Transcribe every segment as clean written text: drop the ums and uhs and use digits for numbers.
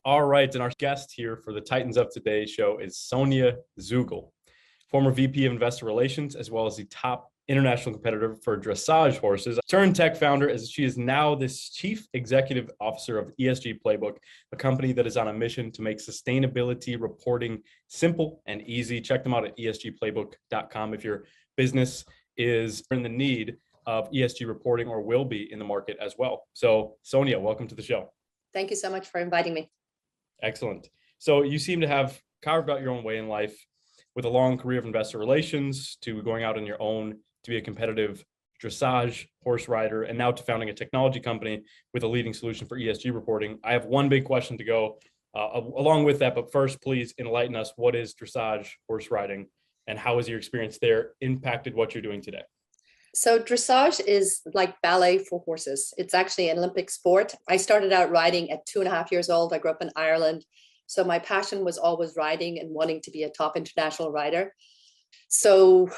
All right, and our guest here for the Titans of Today show is Sonia Zugel, former VP of Investor Relations, as well as the top international competitor for dressage horses, turned tech founder, as she is now this chief executive officer of ESG Playbook, a company that is on a mission to make sustainability reporting simple and easy. Check them out at esgplaybook.com if your business is in the need of ESG reporting or will be in the market as well. So Sonia, welcome to the show. Thank you so much for inviting me. Excellent. So you seem to have carved out your own way in life with a long career of investor relations to going out on your own to be a competitive dressage horse rider, and now to founding a technology company with a leading solution for ESG reporting. I have one big question to go along with that, but first, please enlighten us. What is dressage horse riding, and how has your experience there impacted what you're doing today? So dressage is like ballet for horses. It's actually an Olympic sport. I started out riding at 2.5 years old. I grew up in Ireland. So my passion was always riding and wanting to be a top international rider. So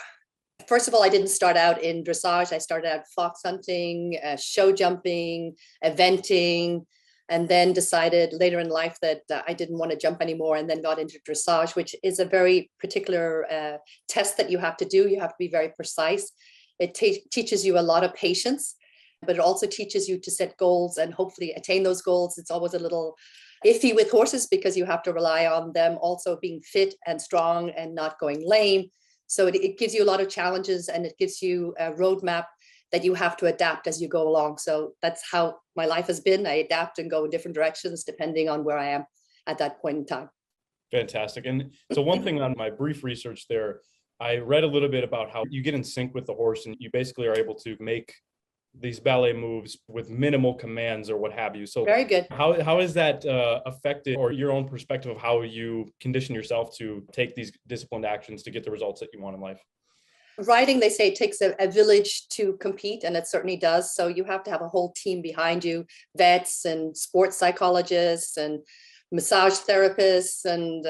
first of all, I didn't start out in dressage. I started out fox hunting, show jumping, eventing, and then decided later in life that I didn't want to jump anymore, and then got into dressage, which is a very particular test that you have to do. You have to be very precise. It teaches you a lot of patience, but it also teaches you to set goals and hopefully attain those goals. It's always a little iffy with horses because you have to rely on them also being fit and strong and not going lame. So it gives you a lot of challenges, and it gives you a roadmap that you have to adapt as you go along. So that's how my life has been. I adapt and go in different directions depending on where I am at that point in time. Fantastic. And so one thing on my brief research there, I read a little bit about how you get in sync with the horse and you basically are able to make these ballet moves with minimal commands or what have you. So very good. How has that affected, or your own perspective of how you condition yourself to take these disciplined actions to get the results that you want in life? Riding, they say it takes a village to compete, and it certainly does. So you have to have a whole team behind you, vets and sports psychologists and massage therapists and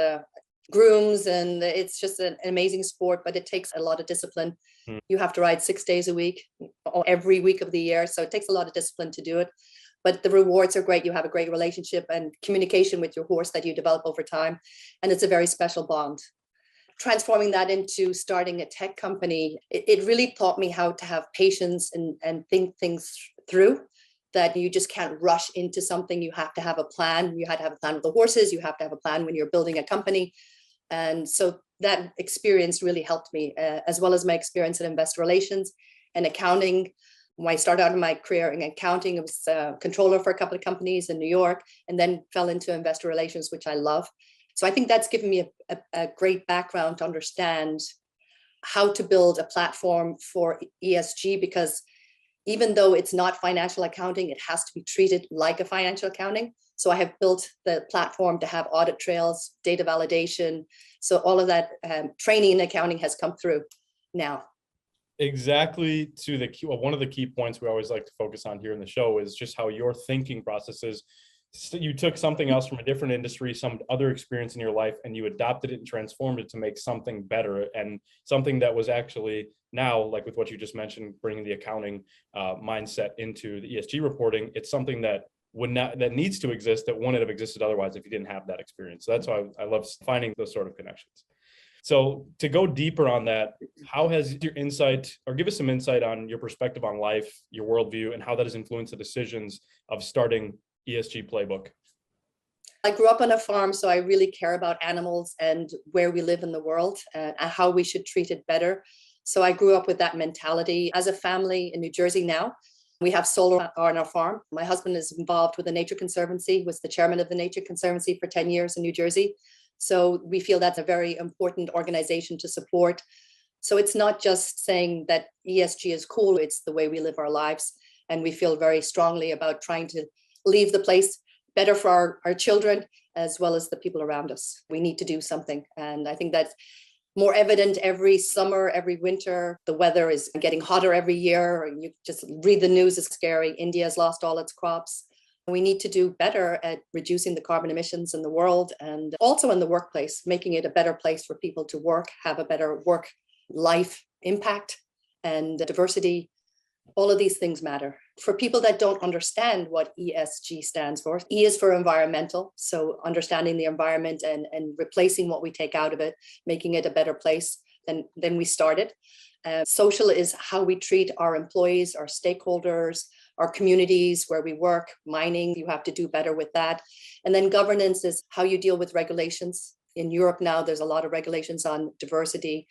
grooms, and it's just an amazing sport, but it takes a lot of discipline. You have to ride 6 days a week, every week of the year. So it takes a lot of discipline to do it, but the rewards are great. You have a great relationship and communication with your horse that you develop over time. And it's a very special bond. Transforming that into starting a tech company, it really taught me how to have patience and think things through, that you just can't rush into something. You have to have a plan. You had to have a plan with the horses. You have to have a plan when you're building a company. And so that experience really helped me, as well as my experience in investor relations and accounting. When I started out in my career in accounting, I was a controller for a couple of companies in New York, and then fell into investor relations, which I love. So I think that's given me a great background to understand how to build a platform for ESG, because even though it's not financial accounting, it has to be treated like a financial accounting. So I have built the platform to have audit trails, data validation. So all of that training in accounting has come through now. Exactly. To the key, one of the key points we always like to focus on here in the show is just how your thinking process is. So you took something else from a different industry, some other experience in your life, and you adopted it and transformed it to make something better, and something that was actually now, like with what you just mentioned, bringing the accounting mindset into the ESG reporting. It's something that that needs to exist, that wouldn't have existed otherwise if you didn't have that experience. So that's why I love finding those sort of connections. So to go deeper on that, how has your insight, or give us some insight on your perspective on life, your worldview, and how that has influenced the decisions of starting ESG Playbook? I grew up on a farm, so I really care about animals and where we live in the world and how we should treat it better. So I grew up with that mentality. As a family in New Jersey now, we have solar on our farm. My husband is involved with the Nature Conservancy, was the chairman of the Nature Conservancy for 10 years in New Jersey. So we feel that's a very important organization to support. So it's not just saying that ESG is cool, it's the way we live our lives. And we feel very strongly about trying to leave the place better for our children, as well as the people around us. We need to do something. And I think that's more evident every summer, every winter. The weather is getting hotter every year. You just read the news, it's scary. India's lost all its crops. We need to do better at reducing the carbon emissions in the world, and also in the workplace, making it a better place for people to work, have a better work-life impact and diversity. All of these things matter. For people that don't understand what ESG stands for, E is for environmental. So understanding the environment and replacing what we take out of it, making it a better place than we started. Social is how we treat our employees, our stakeholders, our communities where we work. Mining, you have to do better with that. And then governance is how you deal with regulations. In Europe now, there's a lot of regulations on diversity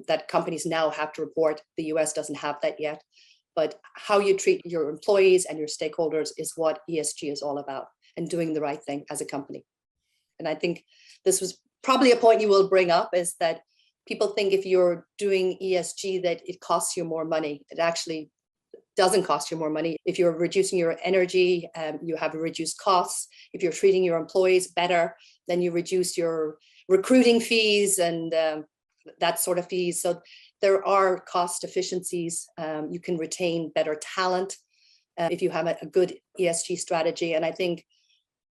that companies now have to report. The US doesn't have that yet. But how you treat your employees and your stakeholders is what ESG is all about, and doing the right thing as a company. And I think this was probably a point you will bring up, is that people think if you're doing ESG that it costs you more money. It actually doesn't cost you more money. If you're reducing your energy, you have reduced costs. If you're treating your employees better, then you reduce your recruiting fees and that sort of fees. So there are cost efficiencies. You can retain better talent if you have a good ESG strategy. And I think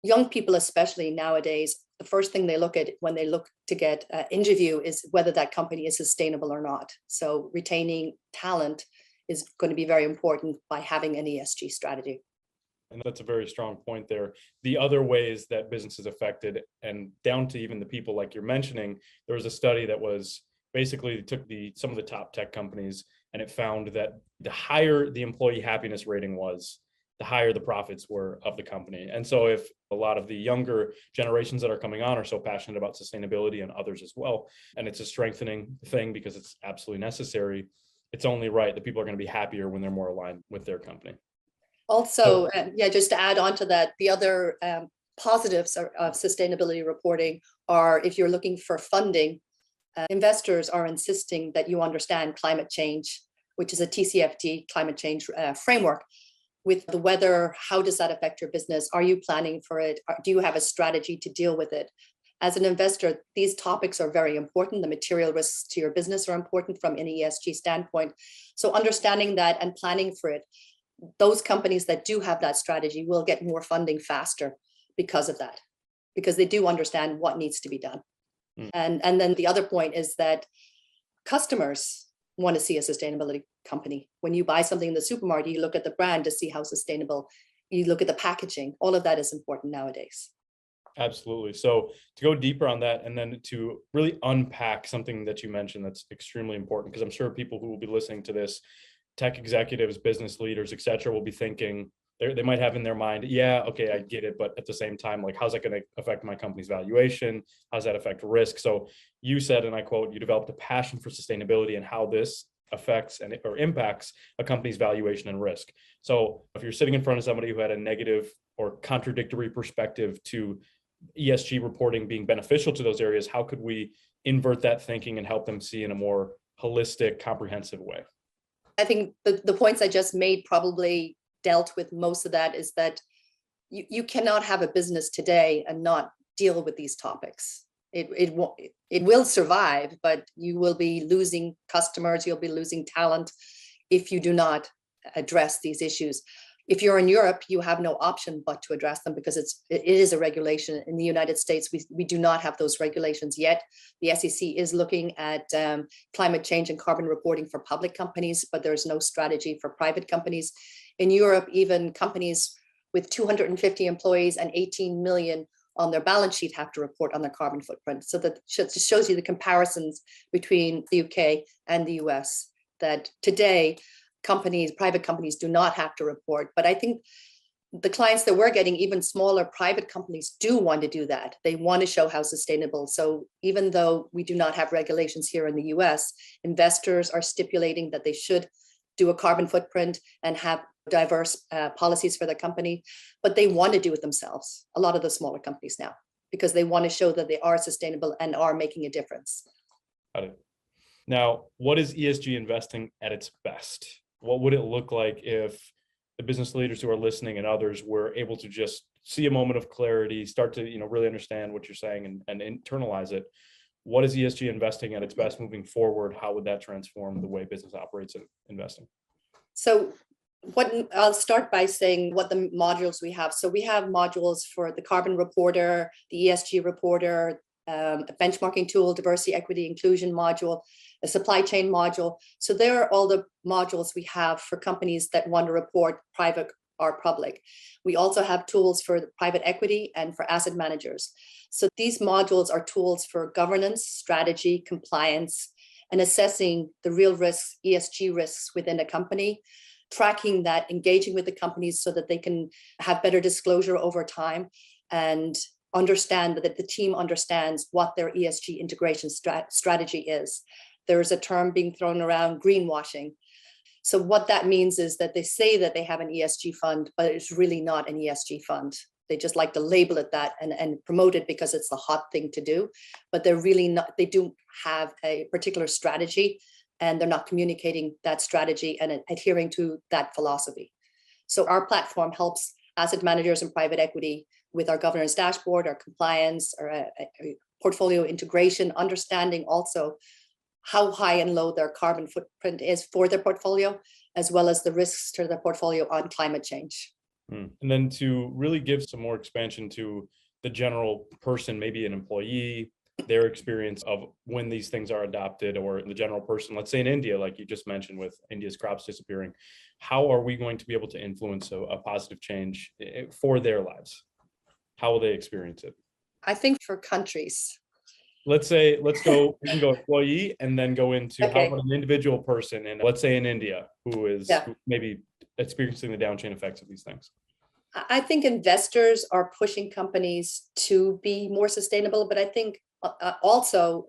young people, especially nowadays, the first thing they look at when they look to get an interview is whether that company is sustainable or not. So retaining talent is going to be very important by having an ESG strategy. And that's a very strong point there. The other ways that business is affected, and down to even the people like you're mentioning, there was a study that was basically took some of the top tech companies, and it found that the higher the employee happiness rating was, the higher the profits were of the company. And so if a lot of the younger generations that are coming on are so passionate about sustainability, and others as well, and it's a strengthening thing because it's absolutely necessary, it's only right that people are going to be happier when they're more aligned with their company. Also, just to add on to that, the other positives of sustainability reporting are, if you're looking for funding, investors are insisting that you understand climate change, which is a TCFD climate change framework. With the weather, how does that affect your business? Are you planning for it? Do you have a strategy to deal with it? As an investor, these topics are very important. The material risks to your business are important from an ESG standpoint. So understanding that and planning for it, those companies that do have that strategy will get more funding faster because of that, because they do understand what needs to be done. And then the other point is that customers want to see a sustainability company. When you buy something in the supermarket, you look at the brand to see how sustainable, you look at the packaging. All of that is important nowadays. Absolutely. So to go deeper on that, and then to really unpack something that you mentioned that's extremely important, because I'm sure people who will be listening to this, tech executives, business leaders, et cetera, will be thinking, they might have in their mind, yeah, okay, I get it. But at the same time, like, how's that going to affect my company's valuation? How's that affect risk? So you said, and I quote, you developed a passion for sustainability and how this affects or impacts a company's valuation and risk. So if you're sitting in front of somebody who had a negative or contradictory perspective to ESG reporting being beneficial to those areas, how could we invert that thinking and help them see in a more holistic, comprehensive way? I think the points I just made probably dealt with most of that. Is that you cannot have a business today and not deal with these topics. It will survive, but you will be losing customers, you'll be losing talent if you do not address these issues. If you're in Europe, you have no option but to address them, because it is a regulation. In the United States, we do not have those regulations yet. The SEC is looking at climate change and carbon reporting for public companies, but there's no strategy for private companies. In Europe, even companies with 250 employees and 18 million on their balance sheet have to report on their carbon footprint. So that just shows you the comparisons between the UK and the US, that today, private companies do not have to report. But I think the clients that we're getting, even smaller private companies, do want to do that. They want to show how sustainable. So even though we do not have regulations here in the US, investors are stipulating that they should do a carbon footprint and have diverse policies for the company, but they want to do it themselves. A lot of the smaller companies now, because they want to show that they are sustainable and are making a difference. Got it. Now, what is ESG investing at its best? What would it look like if the business leaders who are listening and others were able to just see a moment of clarity, start to really understand what you're saying and internalize it? What is ESG investing at its best moving forward? How would that transform the way business operates in investing? So I'll start by saying what the modules we have. So we have modules for the carbon reporter, the ESG reporter, a benchmarking tool, diversity, equity, inclusion module, a supply chain module. So there are all the modules we have for companies that want to report private or public. We also have tools for private equity and for asset managers. So these modules are tools for governance, strategy, compliance, and assessing the real risks, ESG risks within a company, tracking that, engaging with the companies so that they can have better disclosure over time and understand that the team understands what their ESG integration strategy is. There's a term being thrown around, greenwashing. So what that means is that they say that they have an ESG fund, but it's really not an ESG fund. They just like to label it that and promote it because it's the hot thing to do, but they're really not, they don't have a particular strategy and they're not communicating that strategy and adhering to that philosophy. So our platform helps asset managers and private equity with our governance dashboard, our compliance, or a portfolio integration, understanding also how high and low their carbon footprint is for their portfolio, as well as the risks to their portfolio on climate change. And then to really give some more expansion to the general person, maybe an employee, their experience of when these things are adopted, or the general person, let's say in India, like you just mentioned with India's crops disappearing, how are we going to be able to influence a positive change for their lives? How will they experience it? I think for countries. We can go employee and then go into how about an individual person, and let's say in India who is who maybe experiencing the down chain effects of these things. I think investors are pushing companies to be more sustainable, but I think also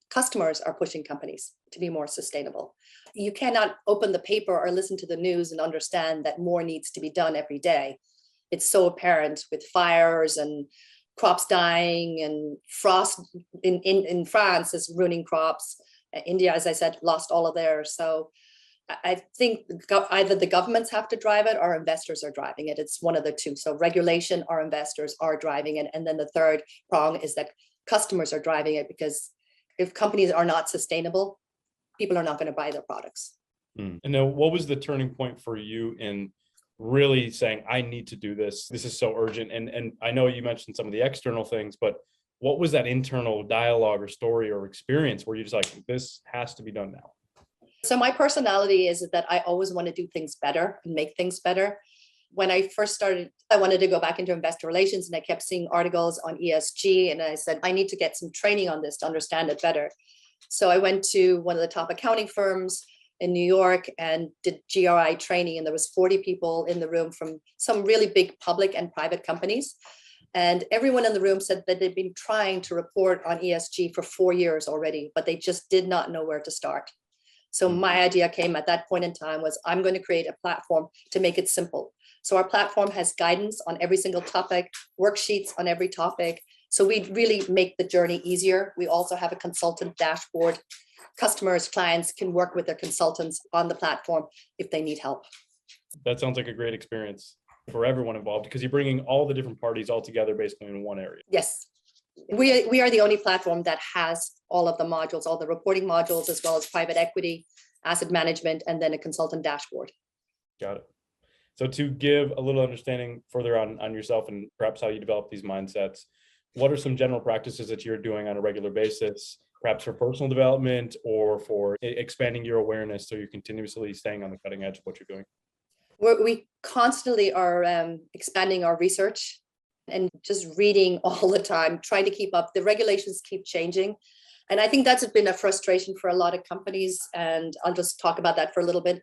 customers are pushing companies to be more sustainable. You cannot open the paper or listen to the news and understand that more needs to be done every day. It's so apparent with fires and crops dying, and frost in France is ruining crops. India, as I said, lost all of theirs. So I think either the governments have to drive it or investors are driving it. It's one of the two. So regulation or investors are driving it. And then the third prong is that customers are driving it, because if companies are not sustainable, people are not going to buy their products. And then what was the turning point for you in really saying, I need to do this? This is so urgent. And I know you mentioned some of the external things, but what was that internal dialogue or story or experience where you're just like, this has to be done now? So my personality is that I always want to do things better and make things better. When I first started, I wanted to go back into investor relations, and I kept seeing articles on ESG, and I said, I need to get some training on this to understand it better. So I went to one of the top accounting firms in New York and did GRI training, and there was 40 people in the room from some really big public and private companies. And everyone in the room said that they'd been trying to report on ESG for 4 years already, but they just did not know where to start. So my idea came at that point in time was, I'm going to create a platform to make it simple. So our platform has guidance on every single topic, worksheets on every topic. So we really make the journey easier. We also have a consultant dashboard. Customers, clients can work with their consultants on the platform if they need help. That sounds like a great experience for everyone involved, because you're bringing all the different parties all together basically in one area. Yes. We are the only platform that has all of the modules, all the reporting modules, as well as private equity, asset management, and then a consultant dashboard. Got it. So to give a little understanding further on yourself and perhaps how you develop these mindsets, what are some general practices that you're doing on a regular basis, perhaps for personal development or for expanding your awareness so you're continuously staying on the cutting edge of what you're doing? We constantly are expanding our research and just reading all the time, trying to keep up. The regulations keep changing. And I think that's been a frustration for a lot of companies. And I'll just talk about that for a little bit.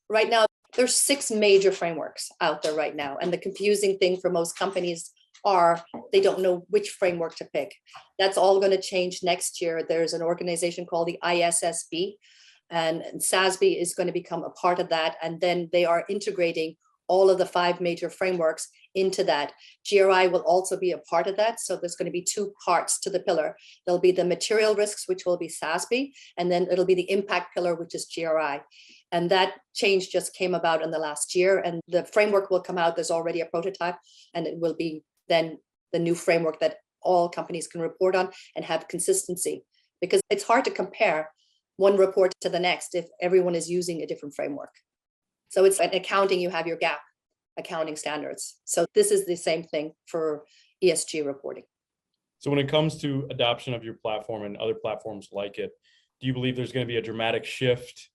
Right now, there's 6 major frameworks out there right now. And the confusing thing for most companies are they don't know which framework to pick. That's all going to change next year. There's an organization called the ISSB, and SASB is going to become a part of that. And then they are integrating all of the 5 major frameworks into that. GRI will also be a part of that. So there's going to be 2 parts to the pillar. There'll be the material risks, which will be SASB, and then it'll be the impact pillar, which is GRI. And that change just came about in the last year, and the framework will come out. There's already a prototype, and it will be then the new framework that all companies can report on and have consistency, because it's hard to compare one report to the next if everyone is using a different framework. So it's like accounting, you have your GAAP accounting standards. So this is the same thing for ESG reporting. So when it comes to adoption of your platform and other platforms like it, do you believe there's going to be a dramatic shift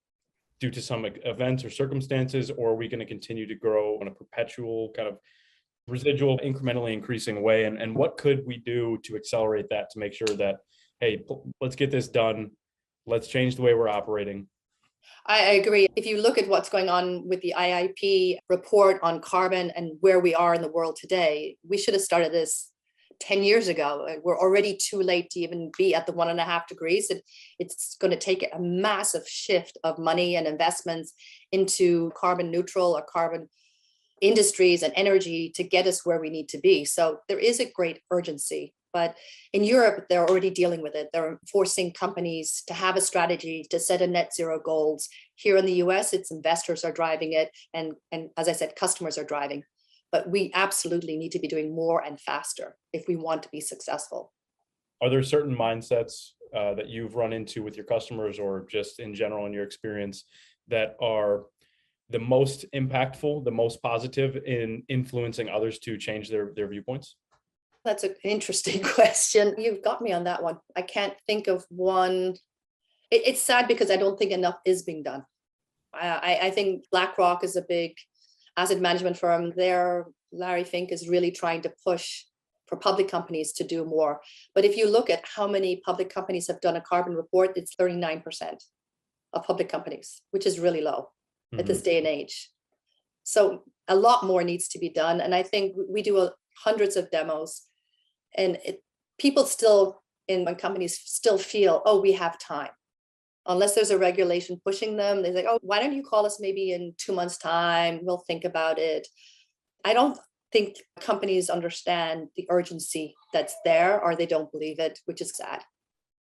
due to some events or circumstances, or are we going to continue to grow in a perpetual kind of residual, incrementally increasing way? And what could we do to accelerate that to make sure that, hey, let's get this done. Let's change the way we're operating. I agree. If you look at what's going on with the IIP report on carbon and where we are in the world today, we should have started this 10 years ago. We're already too late to even be at the 1.5 degrees. It's going to take a massive shift of money and investments into carbon neutral or carbon industries and energy to get us where we need to be. So there is a great urgency. But in Europe, they're already dealing with it. They're forcing companies to have a strategy to set a net zero goals. Here in the US, it's investors are driving it. And as I said, customers are driving. But we absolutely need to be doing more and faster if we want to be successful. Are there certain mindsets that you've run into with your customers or just in general in your experience that are the most impactful, the most positive in influencing others to change their viewpoints? That's an interesting question. You've got me on that one. I can't think of one. It's sad because I don't think enough is being done. I think BlackRock is a big asset management firm. There, Larry Fink is really trying to push for public companies to do more. But if you look at how many public companies have done a carbon report, it's 39% of public companies, which is really low at this day and age. So a lot more needs to be done. And I think we do hundreds of demos, and people still in companies still feel, oh, we have time. Unless there's a regulation pushing them, they're like, oh, why don't you call us maybe in 2 months' time? We'll think about it. I don't think companies understand the urgency that's there, or they don't believe it, which is sad.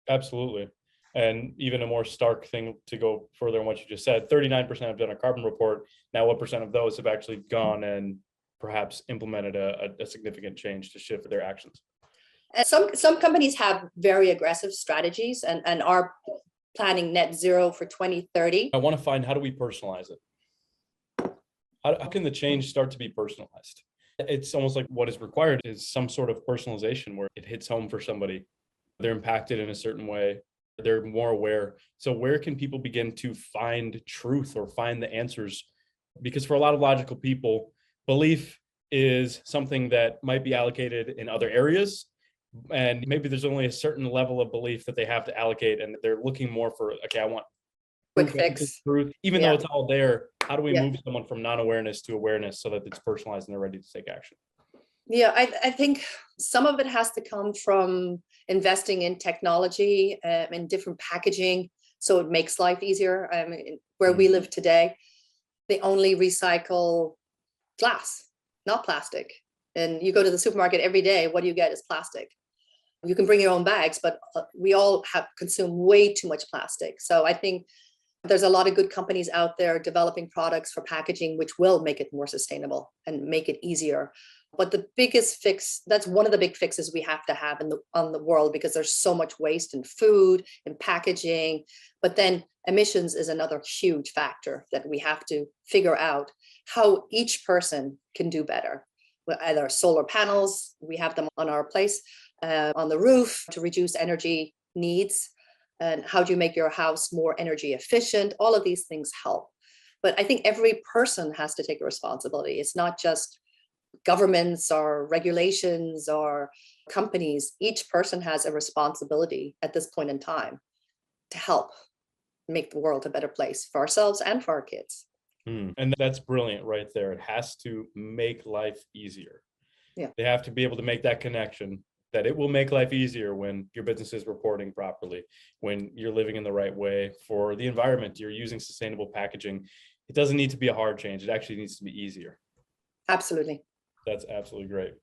Absolutely. And even a more stark thing to go further on what you just said, 39% have done a carbon report. Now, what percent of those have actually gone and perhaps implemented a significant change to shift their actions? And some companies have very aggressive strategies and are planning net zero for 2030. I want to find, how do we personalize it? How can the change start to be personalized? It's almost like what is required is some sort of personalization where it hits home for somebody. They're impacted in a certain way. They're more aware. So where can people begin to find truth or find the answers? Because for a lot of logical people, belief is something that might be allocated in other areas. And maybe there's only a certain level of belief that they have to allocate, and they're looking more for, okay, I want Quick fix. truth. Even though it's all there, how do we Yeah. move someone from non-awareness to awareness so that it's personalized and they're ready to take action? Yeah, I think some of it has to come from investing in technology and different packaging, so it makes life easier. I mean, where we live today, they only recycle glass, not plastic. And you go to the supermarket every day, what do you get is plastic. You can bring your own bags, but we all have consumed way too much plastic. So I think there's a lot of good companies out there developing products for packaging, which will make it more sustainable and make it easier. But the biggest fix, that's one of the big fixes we have to have on the world, because there's so much waste in food and packaging. But then emissions is another huge factor that we have to figure out how each person can do better. Either solar panels, we have them on our place, on the roof to reduce energy needs. And how do you make your house more energy efficient? All of these things help. But I think every person has to take a responsibility. It's not just governments or regulations or companies. Each person has a responsibility at this point in time to help make the world a better place for ourselves and for our kids. And that's brilliant right there. It has to make life easier. Yeah. They have to be able to make that connection that it will make life easier when your business is reporting properly, when you're living in the right way for the environment, you're using sustainable packaging. It doesn't need to be a hard change. It actually needs to be easier. Absolutely. That's absolutely great.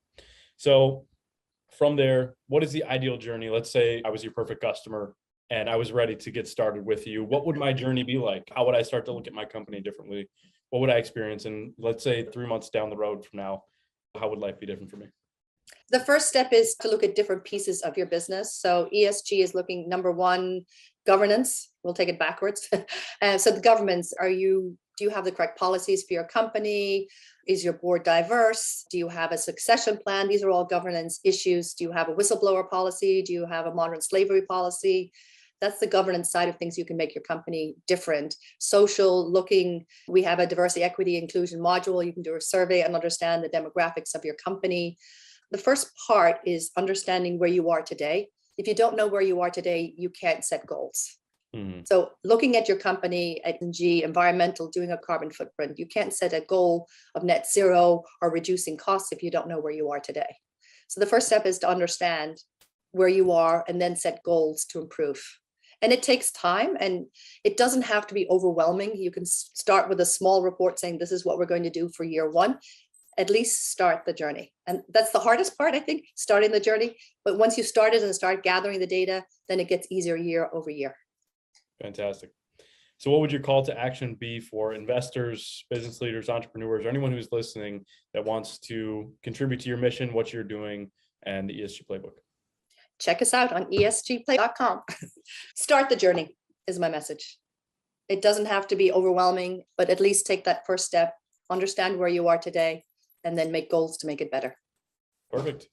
So from there, what is the ideal journey? Let's say I was your perfect customer and I was ready to get started with you. What would my journey be like? How would I start to look at my company differently? What would I experience? And let's say 3 months down the road from now, how would life be different for me? The first step is to look at different pieces of your business. So ESG is looking, number one, governance. We'll take it backwards. So the governance, are you Do you have the correct policies for your company? Is your board diverse? Do you have a succession plan? These are all governance issues. Do you have a whistleblower policy? Do you have a modern slavery policy? That's the governance side of things. You can make your company different. Social looking, we have a diversity, equity, inclusion module. You can do a survey and understand the demographics of your company. The first part is understanding where you are today. If you don't know where you are today, you can't set goals. So looking at your company, at ESG, environmental, doing a carbon footprint, you can't set a goal of net zero or reducing costs if you don't know where you are today. So the first step is to understand where you are and then set goals to improve. And it takes time, and it doesn't have to be overwhelming. You can start with a small report saying, this is what we're going to do for year one. At least start the journey. And that's the hardest part, I think, starting the journey. But once you start it and start gathering the data, then it gets easier year over year. Fantastic. So what would your call to action be for investors, business leaders, entrepreneurs, or anyone who's listening that wants to contribute to your mission, what you're doing, and the ESG Playbook? Check us out on esgplay.com. Start the journey is my message. It doesn't have to be overwhelming, but at least take that first step, understand where you are today, and then make goals to make it better. Perfect.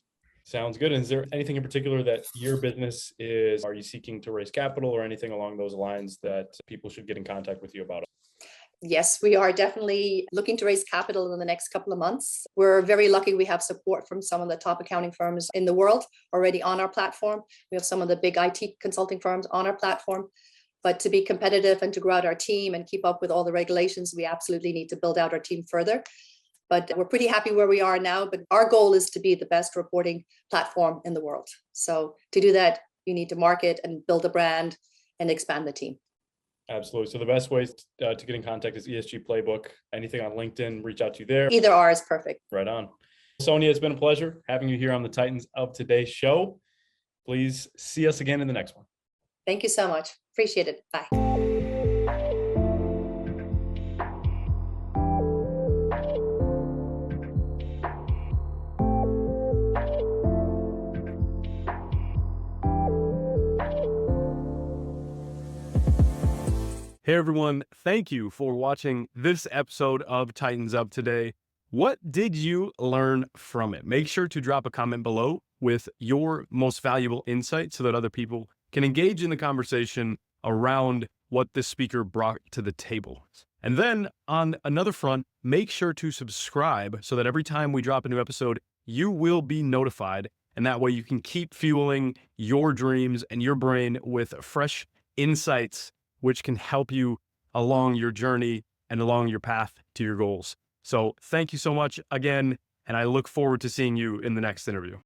Sounds good. And is there anything in particular that your business is, are you seeking to raise capital or anything along those lines that people should get in contact with you about? Yes, we are definitely looking to raise capital in the next couple of months. We're very lucky we have support from some of the top accounting firms in the world already on our platform. We have some of the big IT consulting firms on our platform. But to be competitive and to grow out our team and keep up with all the regulations, we absolutely need to build out our team further. But we're pretty happy where we are now. But our goal is to be the best reporting platform in the world. So to do that, you need to market and build a brand and expand the team. Absolutely. So the best ways to get in contact is ESG Playbook. Anything on LinkedIn, reach out to you there. Either or is perfect. Right on. Sonia, it's been a pleasure having you here on the Titans of Today show. Please see us again in the next one. Thank you so much. Appreciate it. Bye. Hey everyone, thank you for watching this episode of Titans Up Today. What did you learn from it? Make sure to drop a comment below with your most valuable insight so that other people can engage in the conversation around what this speaker brought to the table. And then on another front, make sure to subscribe so that every time we drop a new episode, you will be notified. And that way you can keep fueling your dreams and your brain with fresh insights which can help you along your journey and along your path to your goals. So thank you so much again, and I look forward to seeing you in the next interview.